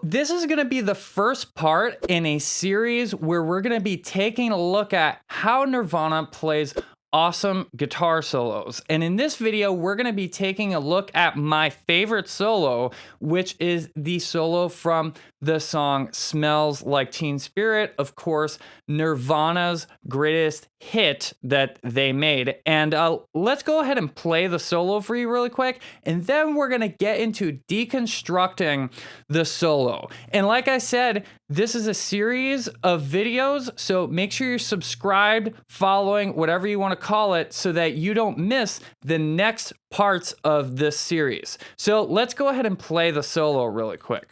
this is going to be the first part in a series where we're going to be taking a look at how Nirvana plays awesome guitar solos. And in this video, we're going to be taking a look at my favorite solo, which is the solo from the song Smells Like Teen Spirit, of course, Nirvana's greatest hit that they made. And let's go ahead and play the solo for you really quick, and then we're going to get into deconstructing the solo. And like I said, this is a series of videos, so make sure you're subscribed, following, whatever you want to call it, so that you don't miss the next parts of this series. So let's go ahead and play the solo really quick.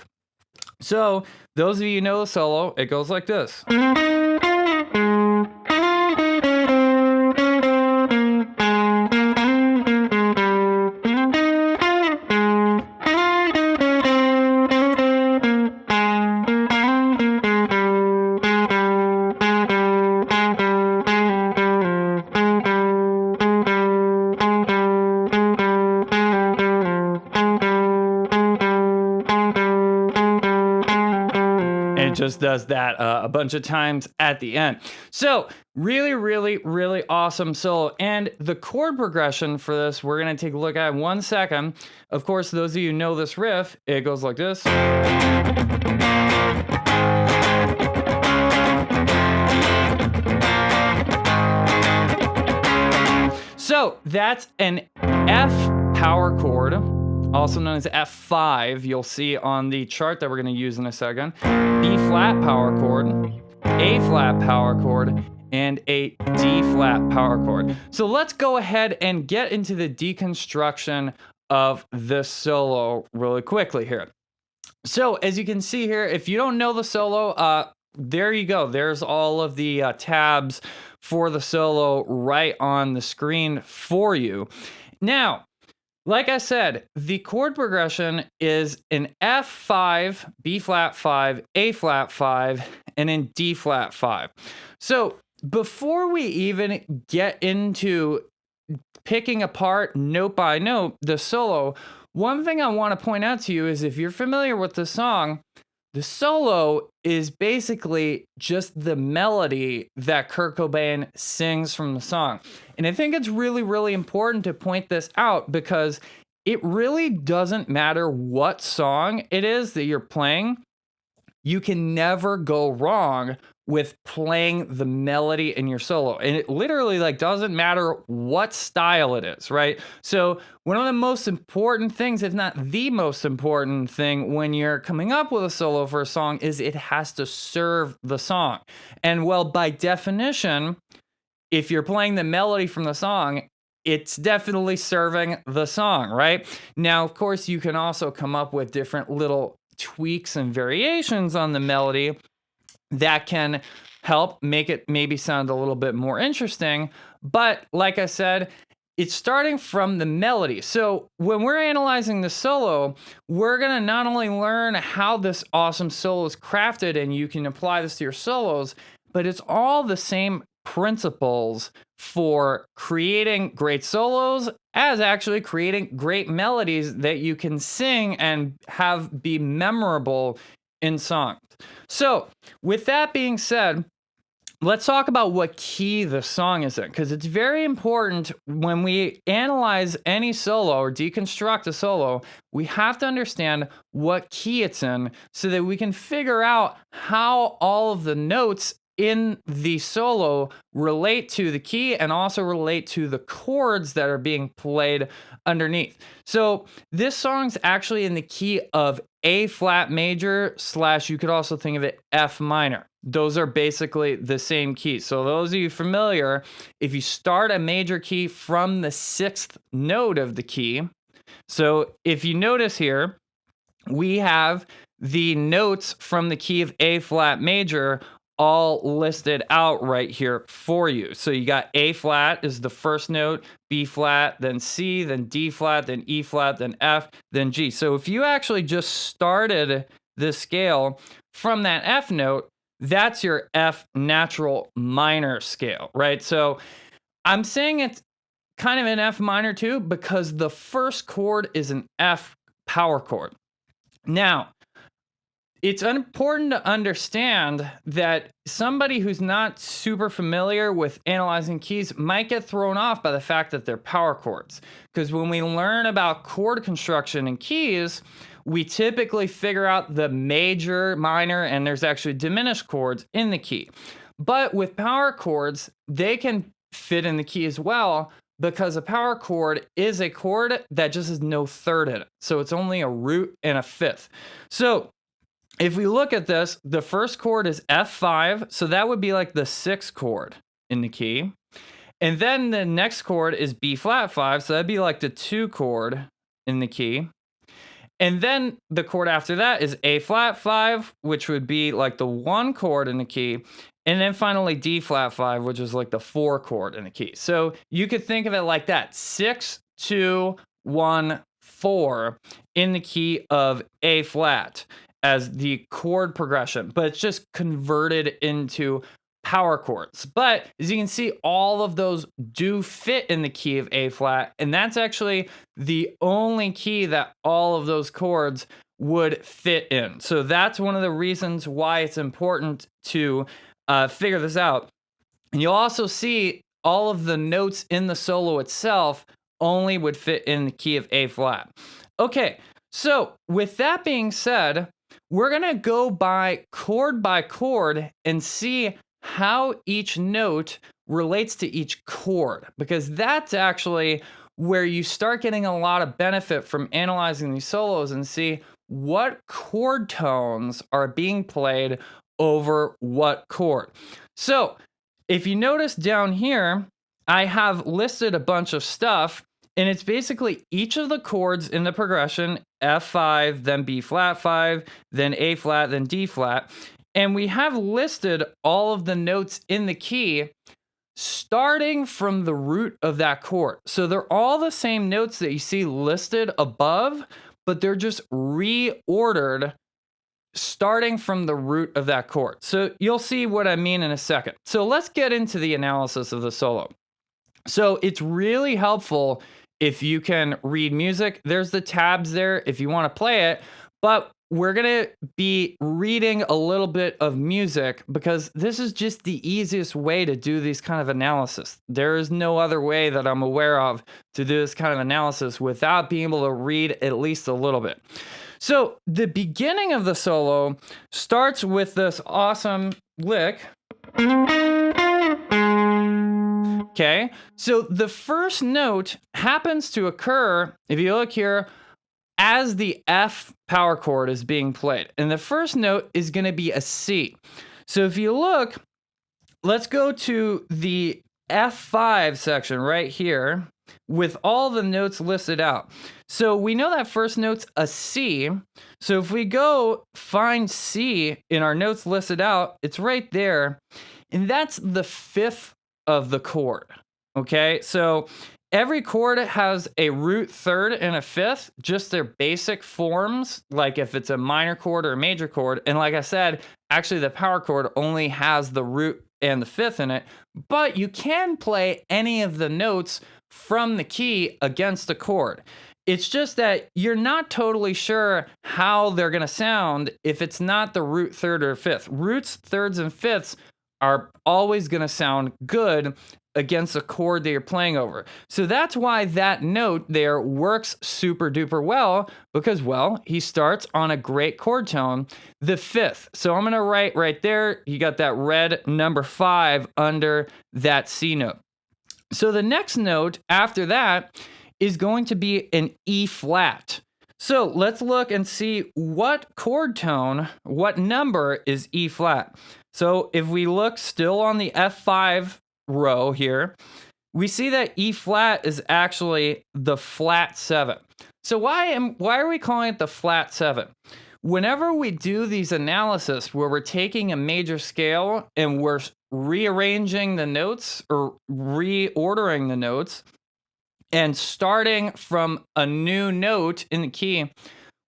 So those of you who know the solo, it goes like this. It just does that a bunch of times at the end. So really, really, really awesome solo. And the chord progression for this, we're going to take a look at in 1 second. Of course, those of you who know this riff, it goes like this. So that's an F power chord, also known as F5, you'll see on the chart that we're going to use in a second. B flat power chord, A flat power chord, and a D flat power chord. So let's go ahead and get into the deconstruction of this solo really quickly here. So as you can see here, if you don't know the solo, there you go. There's all of the tabs for the solo right on the screen for you. Now, like I said, the chord progression is an F5, B flat 5, A flat 5, and then D flat 5. So before we even get into picking apart note by note the solo, one thing I want to point out to you is if you're familiar with the song, the solo is basically just the melody that Kurt Cobain sings from the song. And I think it's really, really important to point this out because it really doesn't matter what song it is that you're playing. You can never go wrong with playing the melody in your solo. And it literally doesn't matter what style it is, right? So one of the most important things, if not the most important thing when you're coming up with a solo for a song is it has to serve the song. And well, by definition, if you're playing the melody from the song, it's definitely serving the song, right? Now, of course, you can also come up with different little tweaks and variations on the melody that can help make it maybe sound a little bit more interesting. But like I said, it's starting from the melody. So when we're analyzing the solo, we're going to not only learn how this awesome solo is crafted and you can apply this to your solos, but it's all the same principles for creating great solos as actually creating great melodies that you can sing and have be memorable in songs. So with that being said, let's talk about what key the song is in, because it's very important when we analyze any solo or deconstruct a solo, we have to understand what key it's in so that we can figure out how all of the notes in the solo relate to the key and also relate to the chords that are being played underneath. So this song's actually in the key of A flat major / you could also think of it F minor. Those are basically the same key. So those of you familiar, if you start a major key from the 6th note of the key, so if you notice here, we have the notes from the key of A flat major all listed out right here for you. So you got A flat is the first note, B flat, then C, then D flat, then E flat, then F, then G. So if you actually just started this scale from that F note, that's your F natural minor scale, right? So I'm saying it's kind of an F minor too because the first chord is an F power chord. Now, it's important to understand that somebody who's not super familiar with analyzing keys might get thrown off by the fact that they're power chords. Because when we learn about chord construction in keys, we typically figure out the major, minor, and there's actually diminished chords in the key. But with power chords, they can fit in the key as well, because a power chord is a chord that just has no third in it. So it's only a root and a fifth. So if we look at this, the first chord is F5, so that would be like the sixth chord in the key. And then the next chord is B flat 5, so that'd be like the 2 chord in the key. And then the chord after that is A flat 5, which would be like the 1 chord in the key. And then finally D flat 5, which is like the 4 chord in the key. So you could think of it like that: 6, 2, 1, 4 in the key of A flat as the chord progression, but it's just converted into power chords. But as you can see, all of those do fit in the key of A flat, and that's actually the only key that all of those chords would fit in. So that's one of the reasons why it's important to figure this out. And you'll also see all of the notes in the solo itself only would fit in the key of A flat. Okay, so with that being said, we're gonna go by chord and see how each note relates to each chord, because that's actually where you start getting a lot of benefit from analyzing these solos and see what chord tones are being played over what chord. So if you notice down here, I have listed a bunch of stuff, and it's basically each of the chords in the progression: F5, then B flat 5, then A flat, then D flat. And we have listed all of the notes in the key starting from the root of that chord. So they're all the same notes that you see listed above, but they're just reordered starting from the root of that chord. So you'll see what I mean in a second. So let's get into the analysis of the solo. So it's really helpful if you can read music. There's the tabs there if you want to play it, but we're going to be reading a little bit of music because this is just the easiest way to do these kind of analysis. There is no other way that I'm aware of to do this kind of analysis without being able to read at least a little bit. So the beginning of the solo starts with this awesome lick. Okay, so the first note happens to occur, if you look here, as the F power chord is being played. And the first note is going to be a C. So if you look, let's go to the F5 section right here with all the notes listed out. So we know that first note's a C. So if we go find C in our notes listed out, it's right there. And that's the fifth of the chord. Okay, so every chord has a root third and a fifth, just their basic forms, like if it's a minor chord or a major chord. And like I said, actually the power chord only has the root and the fifth in it, but you can play any of the notes from the key against the chord. It's just that you're not totally sure how they're going to sound if it's not the root, third, or fifth. Roots, thirds, and fifths are always going to sound good against a chord that you're playing over. So that's why that note there works super duper well, because, well, he starts on a great chord tone, the fifth. So I'm going to write right there, you got that red number 5 under that C note. So the next note after that is going to be an E flat. So let's look and see what chord tone, what number is E flat. So if we look still on the F5 row here, we see that E flat is actually the flat 7. So why are we calling it the flat 7? Whenever we do these analysis where we're taking a major scale and we're rearranging the notes or reordering the notes and starting from a new note in the key,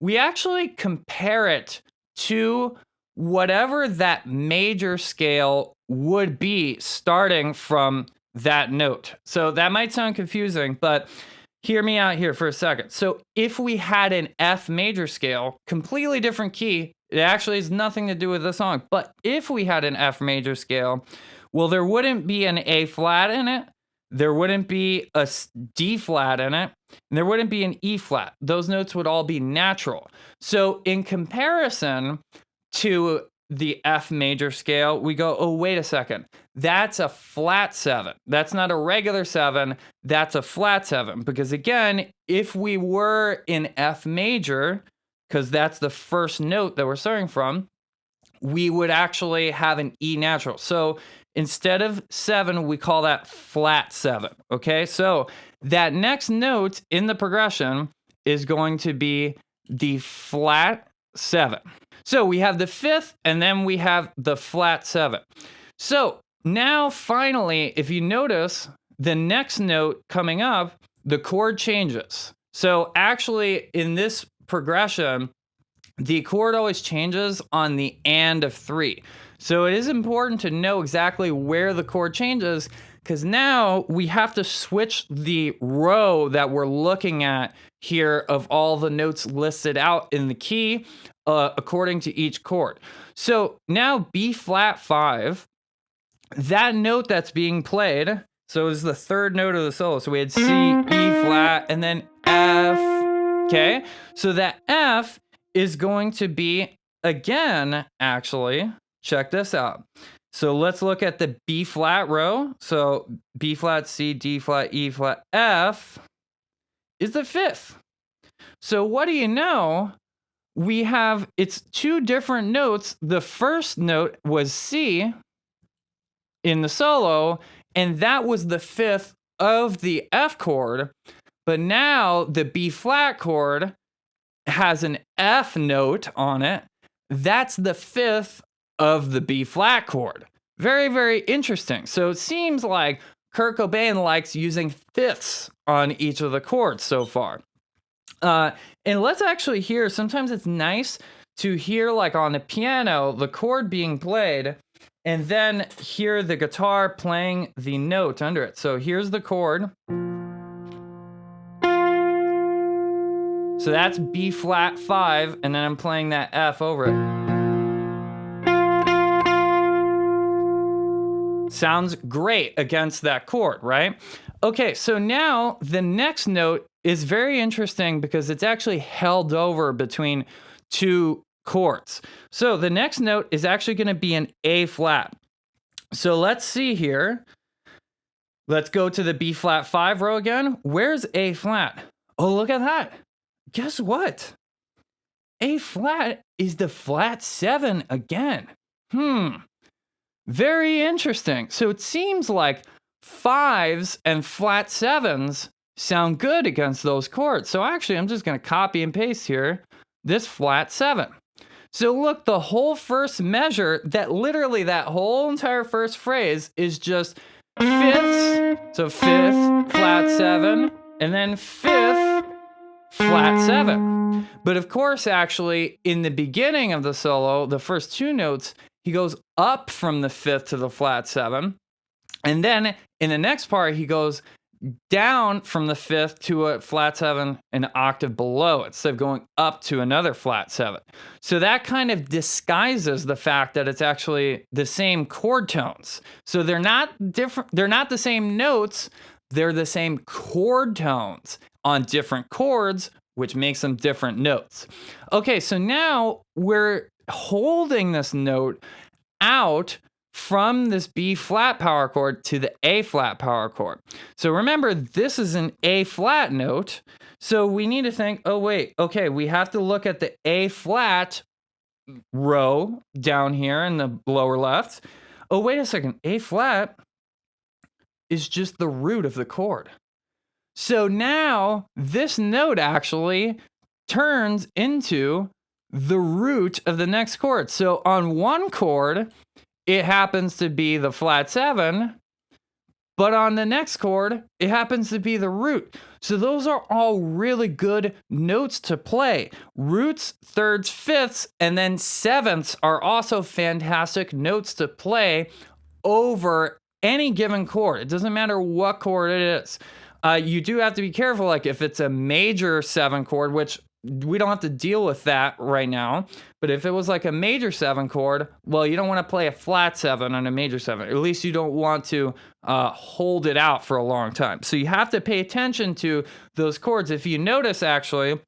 we actually compare it to whatever that major scale would be starting from that note. So that might sound confusing, but hear me out here for a second. So if we had an F major scale, completely different key, It actually has nothing to do with the song. But if we had an F major scale, well, there wouldn't be an A flat in it. There wouldn't be a D flat in it. And there wouldn't be an E flat. Those notes would all be natural. So in comparison to the F major scale, we go, oh, wait a second. That's a flat 7. That's not a regular 7. That's a flat 7. Because again, if we were in F major, because that's the first note that we're starting from, we would actually have an E natural. So instead of 7, we call that flat 7. Okay, so that next note in the progression is going to be the flat 7. So we have the 5th, and then we have the flat 7. So now finally, if you notice, the next note coming up, the chord changes. So actually in this progression, the chord always changes on the and of 3. So it is important to know exactly where the chord changes, because now we have to switch the row that we're looking at here of all the notes listed out in the key according to each chord. So now B flat 5, that note that's being played, so is the third note of the solo. So we had C, E flat, and then F. Okay, so that F is going to be, again, actually, check this out. So let's look at the B flat row. So B flat, C, D flat, E flat, F is the 5th. So what do you know? We have, it's 2 different notes. The first note was C in the solo, and that was the 5th of the F chord. But now the B flat chord has an F note on it. That's the 5th of the B flat chord. Very, very interesting. So it seems like Kurt Cobain likes using 5ths on each of the chords so far. And let's actually hear, sometimes it's nice to hear, like on the piano, the chord being played, and then hear the guitar playing the note under it. So here's the chord. So that's B flat 5, and then I'm playing that F over it. Sounds great against that chord, right? Okay, so now the next note is very interesting because it's actually held over between 2 chords. So the next note is actually going to be an A flat. So let's see here. Let's go to the B flat 5 row again. Where's A flat? Oh, look at that. Guess what? A flat is the flat 7 again. Very interesting. So it seems like 5s and flat 7s sound good against those chords. So actually, I'm just going to copy and paste here this flat 7. So look, the whole first measure, that literally that whole entire first phrase is just 5ths. So 5th, flat 7, and then 5th, flat 7. But of course, actually, in the beginning of the solo, the first 2 notes, he goes up from the 5th to the flat 7. And then in the next part, he goes down from the 5th to a flat 7 an octave below it, instead of going up to another flat 7. So that kind of disguises the fact that it's actually the same chord tones. So they're not different, they're not the same notes, they're the same chord tones on different chords, which makes them different notes. Okay, so now we're holding this note out from this B flat power chord to the A flat power chord. So remember, this is an A flat note. So we need to think, oh wait, okay, we have to look at the A flat row down here in the lower left. Oh, wait a second, A flat is just the root of the chord. So now this note actually turns into the root of the next chord. So on one chord, it happens to be the flat 7, but on the next chord, it happens to be the root. So those are all really good notes to play. Roots, thirds, fifths, and then sevenths are also fantastic notes to play over any given chord. It doesn't matter what chord it is. You do have to be careful, like if it's a major 7 chord, which we don't have to deal with that right now. But if it was like a major 7 chord, well, you don't want to play a flat 7 on a major 7. At least you don't want to hold it out for a long time. So you have to pay attention to those chords. If you notice, actually,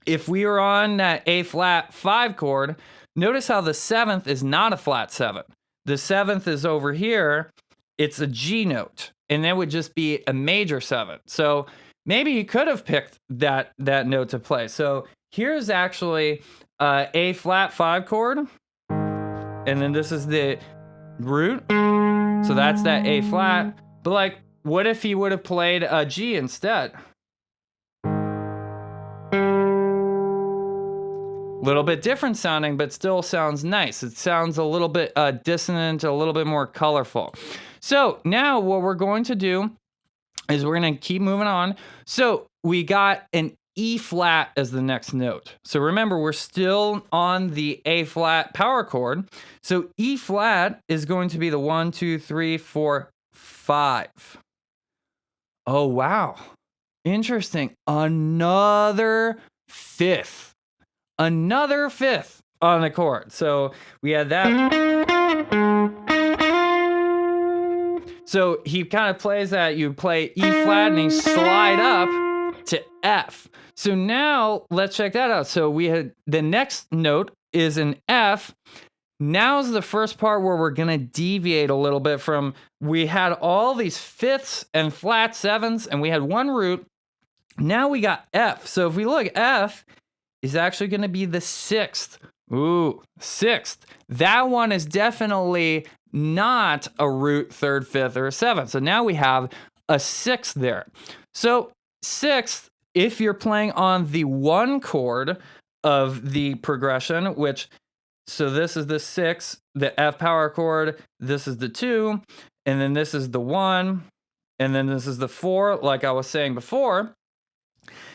if we were on that A flat 5 chord, notice how the 7th is not a flat 7. The 7th is over here. It's a G note, and that would just be a major 7. So maybe you could have picked that note to play. So here's actually A flat 5 chord, and then this is the root. So that's that A flat. But like, what if he would have played a G instead? Little bit different sounding, but still sounds nice. It sounds a little bit dissonant, a little bit more colorful. So now what we're going to do is we're going to keep moving on. So we got an E flat as the next note. So remember, we're still on the A flat power chord. So E flat is going to be the 1, 2, 3, 4, 5. Oh, wow. Interesting. Another fifth. Another fifth on the chord. So we had that. So he kind of plays that. You play E flat and you slide up to F. So now let's check that out. So we had the next note is an F. Now's the first part where we're going to deviate a little bit from, we had all these fifths and flat 7s and we had one root. Now we got F. So if we look, F is actually going to be the 6th. Ooh, 6th. That one is definitely not a root 3rd, 5th, or a 7th. So now we have a 6th there. So 6th, if you're playing on the 1 chord of the progression, which, so this is the 6, the F power chord, this is the 2, and then this is the 1, and then this is the 4, like I was saying before.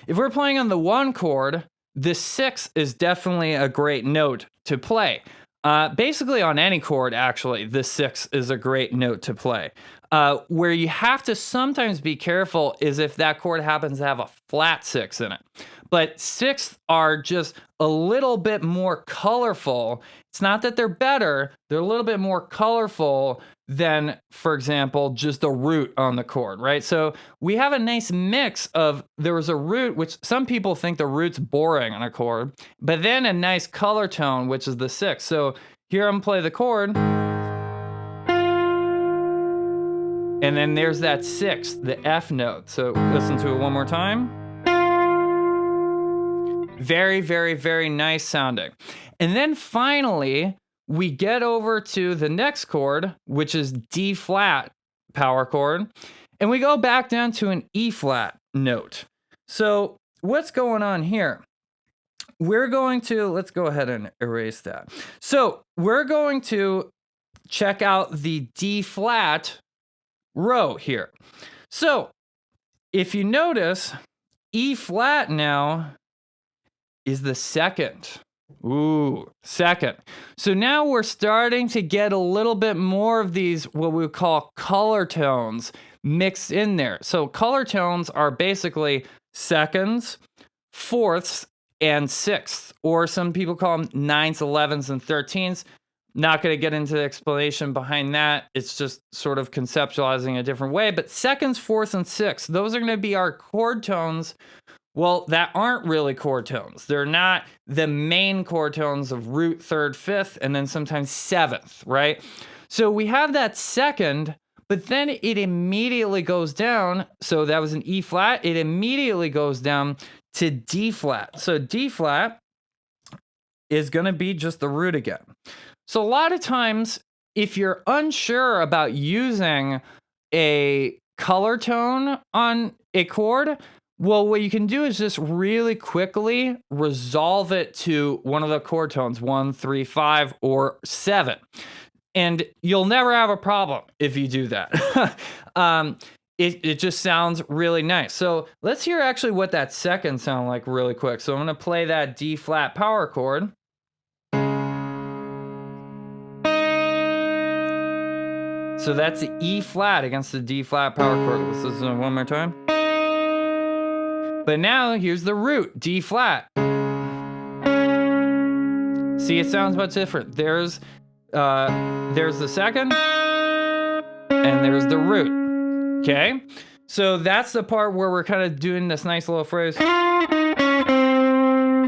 If we're playing on the 1 chord, the 6 is definitely a great note to play. Basically on any chord, actually, the 6 is a great note to play. Where you have to sometimes be careful is if that chord happens to have a flat 6 in it. But 6ths are just a little bit more colorful. It's not that they're better, they're a little bit more colorful than, for example, just a root on the chord, right? So we have a nice mix of, there was a root, which some people think the root's boring on a chord, but then a nice color tone, which is the 6. So here I'm play the chord, and then there's that 6th, the F note. So listen to it one more time. Very, very, very nice sounding. And then finally, we get over to the next chord, which is D flat power chord, and we go back down to an E flat note. So what's going on here? We're going to, let's go ahead and erase that. So we're going to check out the D flat row here. So if you notice, E flat now is the 2nd. Ooh, 2nd. So now we're starting to get a little bit more of these, what we would call color tones mixed in there. So color tones are basically 2nds, 4ths, and 6ths, or some people call them 9ths, 11ths, and 13ths. Not going to get into the explanation behind that. It's just sort of conceptualizing a different way. But 2nds, 4ths, and 6ths, those are going to be our chord tones. Well, that aren't really chord tones. They're not the main chord tones of root 3rd, 5th, and then sometimes 7th, right? So we have that 2nd, but then it immediately goes down. So that was an E flat. It immediately goes down to D flat. So D flat is going to be just the root again. So a lot of times, if you're unsure about using a color tone on a chord, well, what you can do is just really quickly resolve it to one of the chord tones, 1, 3, 5, or 7. And you'll never have a problem if you do that. It just sounds really nice. So let's hear actually what that 2nd sound like really quick. So I'm going to play that D flat power chord. So that's the E flat against the D flat power chord. Let's listen to it one more time. But now here's the root, D flat. See, it sounds much different. There's the second, and there's the root. Okay? So that's the part where we're kind of doing this nice little phrase.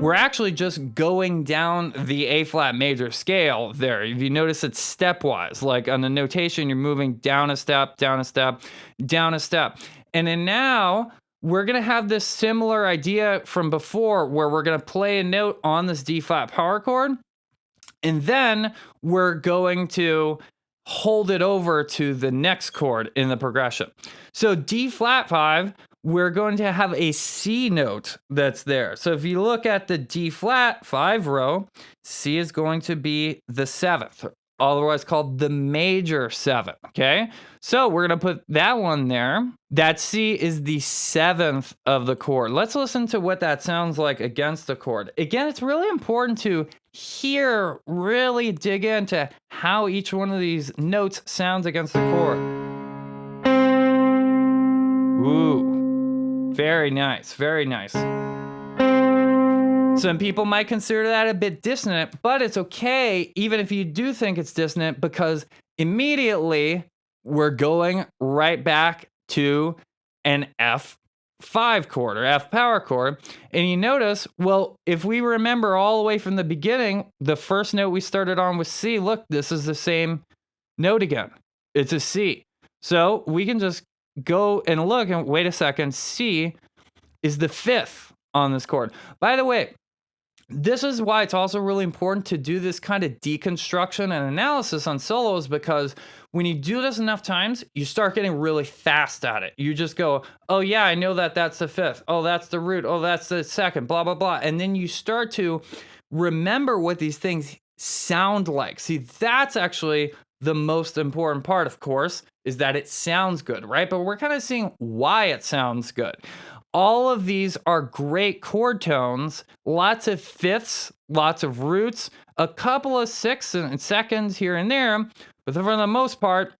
We're actually just going down the A flat major scale there. If you notice, it's stepwise. Like on the notation, you're moving down a step, down a step, down a step. And then now we're going to have this similar idea from before where we're going to play a note on this D flat power chord. And then we're going to hold it over to the next chord in the progression. So D flat 5, we're going to have a C note that's there. So if you look at the D flat 5 row, C is going to be the 7th, otherwise called the major 7, okay? So we're gonna put that one there. That C is the 7th of the chord. Let's listen to what that sounds like against the chord. Again, it's really important to really dig into how each one of these notes sounds against the chord. Ooh, very nice, very nice. Some people might consider that a bit dissonant, but it's okay even if you do think it's dissonant, because immediately we're going right back to an F5 chord or F power chord. And you notice, well, if we remember all the way from the beginning, the first note we started on was C. Look, this is the same note again. It's a C. So we can just go and look and wait a second. C is the 5th on this chord. By the way, this is why it's also really important to do this kind of deconstruction and analysis on solos, because when you do this enough times, you start getting really fast at it. You just go, oh yeah, I know that that's the 5th. Oh, that's the root. Oh, that's the 2nd, blah, blah, blah. And then you start to remember what these things sound like. See, that's actually the most important part, of course, is that it sounds good, right? But we're kind of seeing why it sounds good. All of these are great chord tones, lots of fifths, lots of roots, a couple of sixths and seconds here and there, but for the most part,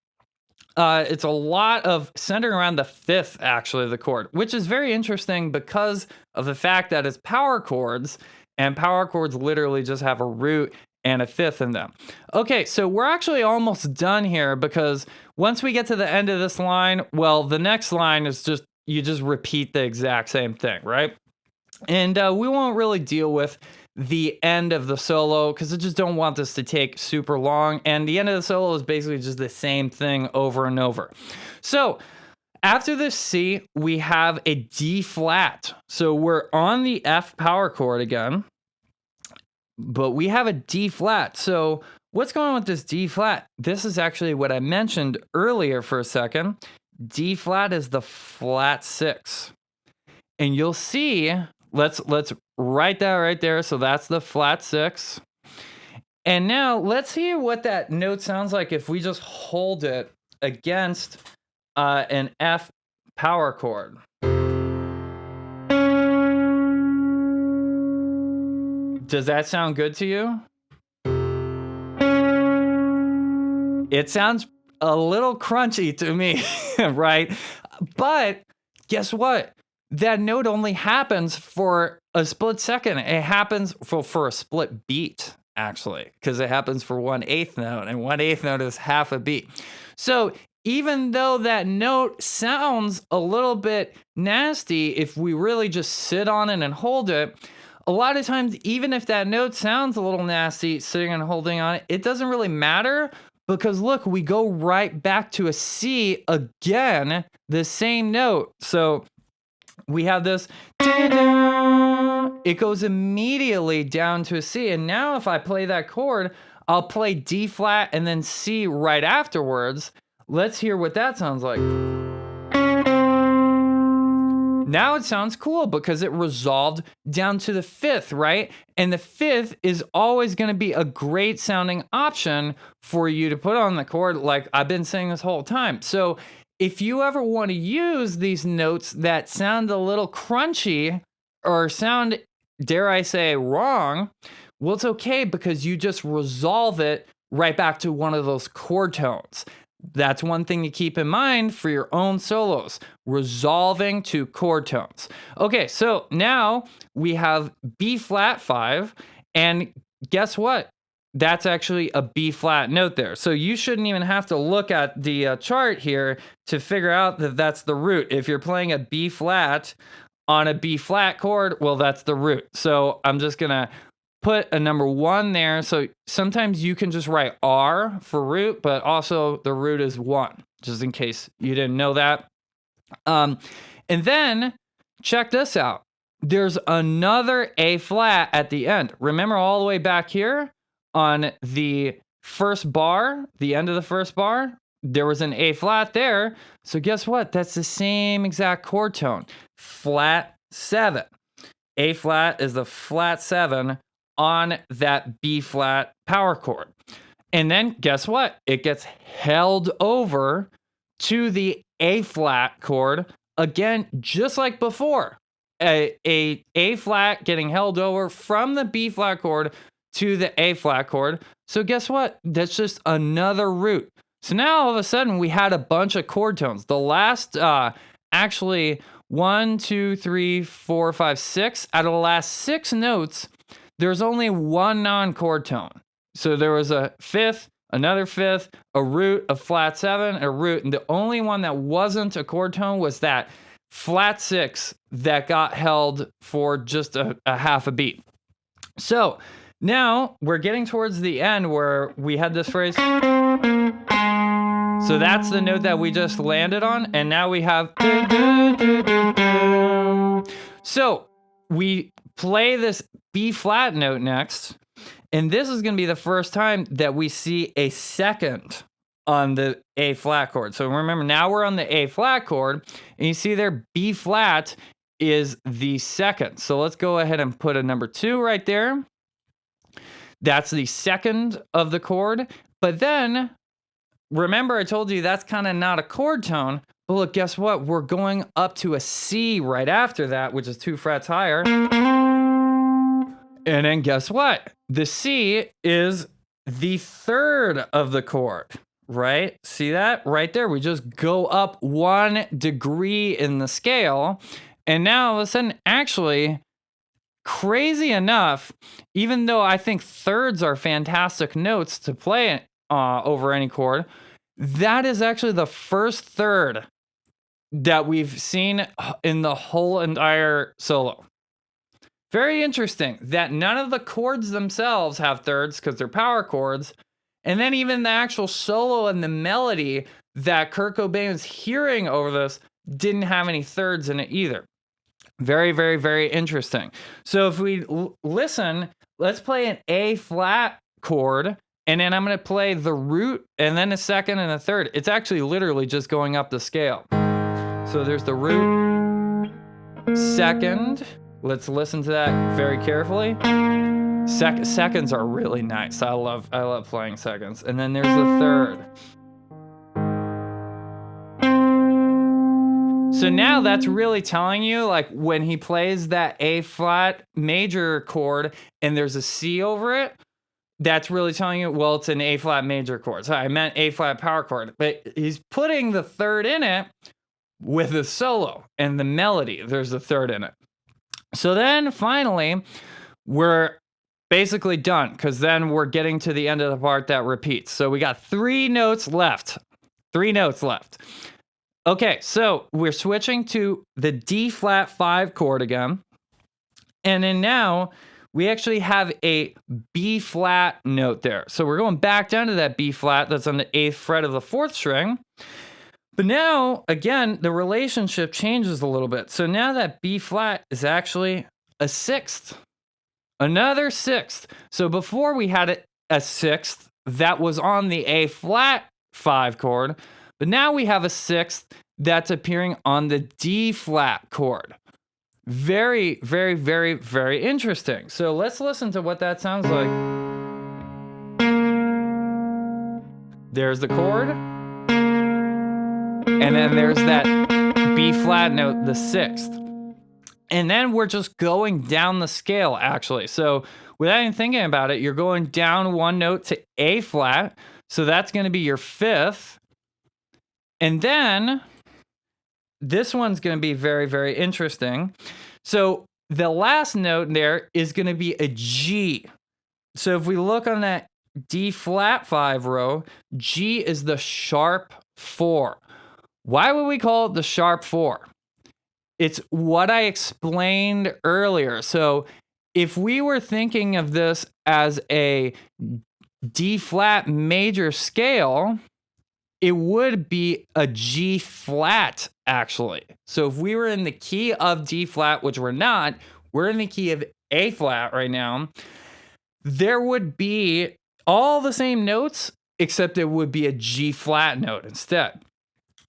it's a lot of centering around the 5th, actually, of the chord, which is very interesting because of the fact that it's power chords, and power chords literally just have a root and a 5th in them. Okay, so we're actually almost done here, because once we get to the end of this line, well, the next line is just, you just repeat the exact same thing, right? And we won't really deal with the end of the solo because I just don't want this to take super long. And the end of the solo is basically just the same thing over and over. So after this C, we have a D flat. So we're on the F power chord again, but we have a D flat. So what's going on with this D flat? This is actually what I mentioned earlier for a second. D flat is the flat 6. And you'll see, let's write that right there. So that's the flat 6. And now let's hear what that note sounds like if we just hold it against an F power chord. Does that sound good to you? It sounds a little crunchy to me, right? But guess what? That note only happens for a split second. It happens for a split beat, actually, because it happens for 1/8 note, and 1/8 note is half a beat. So even though that note sounds a little bit nasty, if we really just sit on it and hold it, a lot of times, even if that note sounds a little nasty, sitting and holding on it, it doesn't really matter. Because look, we go right back to a C again, the same note. So we have this, it goes immediately down to a C. And now if I play that chord, I'll play D flat and then C right afterwards. Let's hear what that sounds like. Now it sounds cool because it resolved down to the 5th, right? And the 5th is always going to be a great sounding option for you to put on the chord, like I've been saying this whole time. So if you ever want to use these notes that sound a little crunchy or sound, dare I say, wrong, well, it's okay because you just resolve it right back to one of those chord tones. That's one thing to keep in mind for your own solos, resolving to chord tones. Okay, so now we have B flat 5, and guess what? That's actually a B flat note there. So you shouldn't even have to look at the chart here to figure out that that's the root. If you're playing a B flat on a B flat chord, well, that's the root. So I'm just gonna put a number 1 there. So sometimes you can just write R for root, but also the root is 1, just in case you didn't know that. And then check this out. There's another A flat at the end. Remember all the way back here on the first bar, the end of the first bar, there was an A flat there. So guess what? That's the same exact chord tone, flat 7. A flat is the flat 7 on that B flat power chord. And then guess what? It gets held over to the A flat chord again, just like before. A flat getting held over from the B flat chord to the A flat chord. So guess what? That's just another root. So now all of a sudden we had a bunch of chord tones. The last, actually 1, 2, 3, 4, 5, 6 out of the last 6 notes, there's only one non-chord tone. So there was a fifth, another fifth, a root, a flat 7, a root, and the only one that wasn't a chord tone was that flat 6 that got held for just a half a beat. So now we're getting towards the end where we had this phrase. So that's the note that we just landed on, and now we have. So we play this B flat note next, and this is going to be the first time that we see a second on the A flat chord. So remember, now we're on the A flat chord, and you see there B flat is the second. So let's go ahead and put a number 2 right there. That's the second of the chord. But then, remember I told you that's kind of not a chord tone. But look, guess what? We're going up to a C right after that, which is 2 frets higher. And then guess what? The C is the third of the chord, right? See that right there? We just go up 1 degree in the scale. And now all of a sudden, actually, crazy enough, even though I think thirds are fantastic notes to play over any chord, that is actually the first third that we've seen in the whole entire solo. Very interesting that none of the chords themselves have thirds because they're power chords. And then even the actual solo and the melody that Kurt Cobain is hearing over this didn't have any thirds in it either. Very, very, very interesting. So if we listen, let's play an A flat chord, and then I'm going to play the root and then a second and a third. It's actually literally just going up the scale. So there's the root, second. Let's listen to that very carefully. Seconds are really nice. I love playing seconds. And then there's the third. So now that's really telling you, like, when he plays that A flat major chord and there's a C over it, that's really telling you, well, it's an A flat major chord. So I meant A flat power chord, but he's putting the third in it with the solo and the melody. There's a third in it. So then finally, we're basically done, because then we're getting to the end of the part that repeats. So we got 3 notes left. 3 notes left. Okay, so we're switching to the D flat 5 chord again. And then now we actually have a B flat note there. So we're going back down to that B flat that's on the 8th fret of the 4th string. But now, again, the relationship changes a little bit. So now that B flat is actually a 6th. Another 6th. So before we had a 6th that was on the A flat 5 chord. But now we have a 6th that's appearing on the D flat chord. Very, very, very, very interesting. So let's listen to what that sounds like. There's the chord. And then there's that B flat note, the 6th. And then we're just going down the scale, actually. So without even thinking about it, you're going down 1 note to A flat. So that's going to be your 5th. And then this one's going to be very, very interesting. So the last note there is going to be a G. So if we look on that D flat 5 row, G is the sharp 4. Why would we call it the sharp 4? It's what I explained earlier. So if we were thinking of this as a D flat major scale, it would be a G flat actually. So if we were in the key of D flat, which we're not, we're in the key of A flat right now, there would be all the same notes, except it would be a G flat note instead.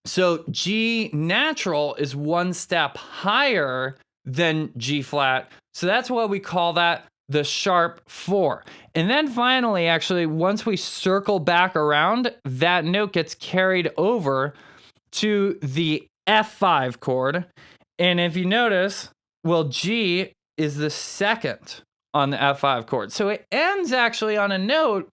So G natural is one step higher than G flat. So that's why we call that the sharp 4. And then finally, actually, once we circle back around, that note gets carried over to the F5 chord. And if you notice, well, G is the second on the F5 chord. So it ends actually on a note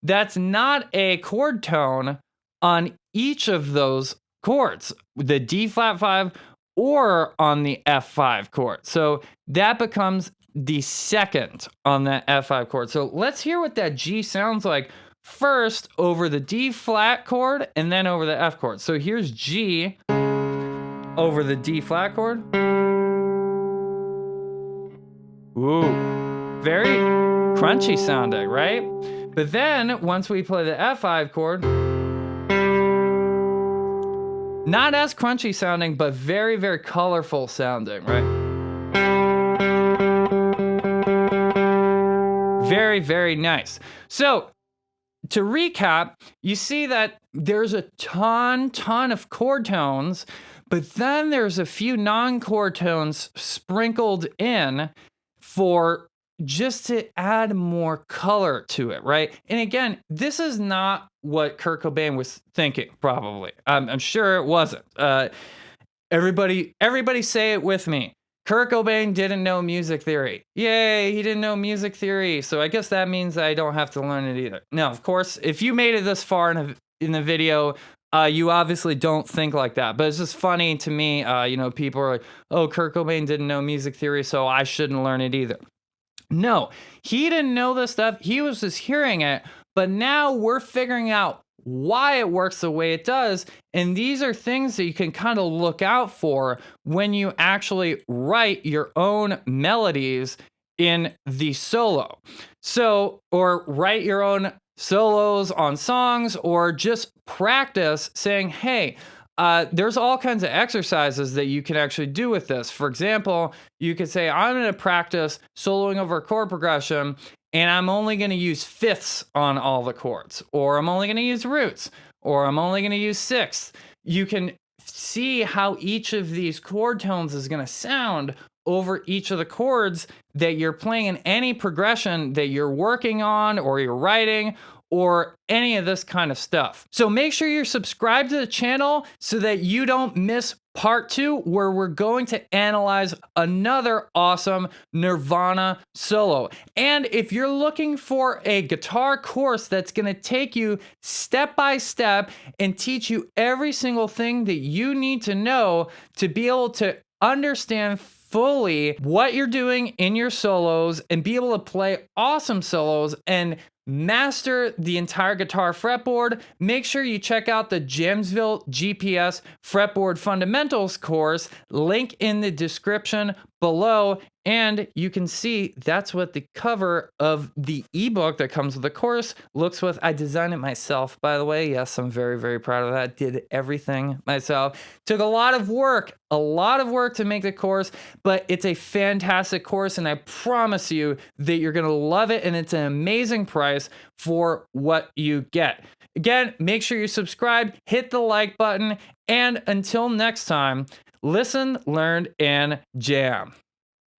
that's not a chord tone on each of those chords, the D flat 5 or on the F5 chord. So that becomes the second on that F5 chord. So let's hear what that G sounds like first over the D flat chord and then over the F chord. So here's G over the D flat chord. Ooh, very crunchy sounding, right? But then once we play the F5 chord, not as crunchy sounding, but very, very colorful sounding, right? Very, very nice. So to recap, you see that there's a ton of chord tones, but then there's a few non-chord tones sprinkled in for just to add more color to it, right? And again, this is not what Kurt Cobain was thinking, probably. I'm sure it wasn't. Everybody say it with me. Kurt Cobain didn't know music theory. Yay, he didn't know music theory. So I guess that means I don't have to learn it either. Now, of course, if you made it this far in the video, you obviously don't think like that. But it's just funny to me, people are like, oh, Kurt Cobain didn't know music theory, so I shouldn't learn it either. No, he didn't know this stuff. He was just hearing it. But now we're figuring out why it works the way it does. And these are things that you can kind of look out for when you actually write your own melodies in the solo. So, or write your own solos on songs, or just practice saying, hey, there's all kinds of exercises that you can actually do with this. For example, you could say, I'm going to practice soloing over a chord progression, and I'm only going to use fifths on all the chords, or I'm only going to use roots, or I'm only going to use sixths. You can see how each of these chord tones is going to sound over each of the chords that you're playing in any progression that you're working on or you're writing, or any of this kind of stuff. So make sure you're subscribed to the channel so that you don't miss part 2, where we're going to analyze another awesome Nirvana solo. And if you're looking for a guitar course that's going to take you step by step and teach you every single thing that you need to know to be able to understand fully what you're doing in your solos and be able to play awesome solos and master the entire guitar fretboard, make sure you check out the Jamsville GPS Fretboard Fundamentals course, link in the description below. And you can see that's what the cover of the ebook that comes with the course looks with. I designed it myself, by the way. Yes, I'm very, very proud of that. Did everything myself. Took a lot of work to make the course, but it's a fantastic course, and I promise you that you're going to love it, and it's an amazing price for what you get. Again, make sure you subscribe, hit the like button, and until next time, listen, learn, and jam.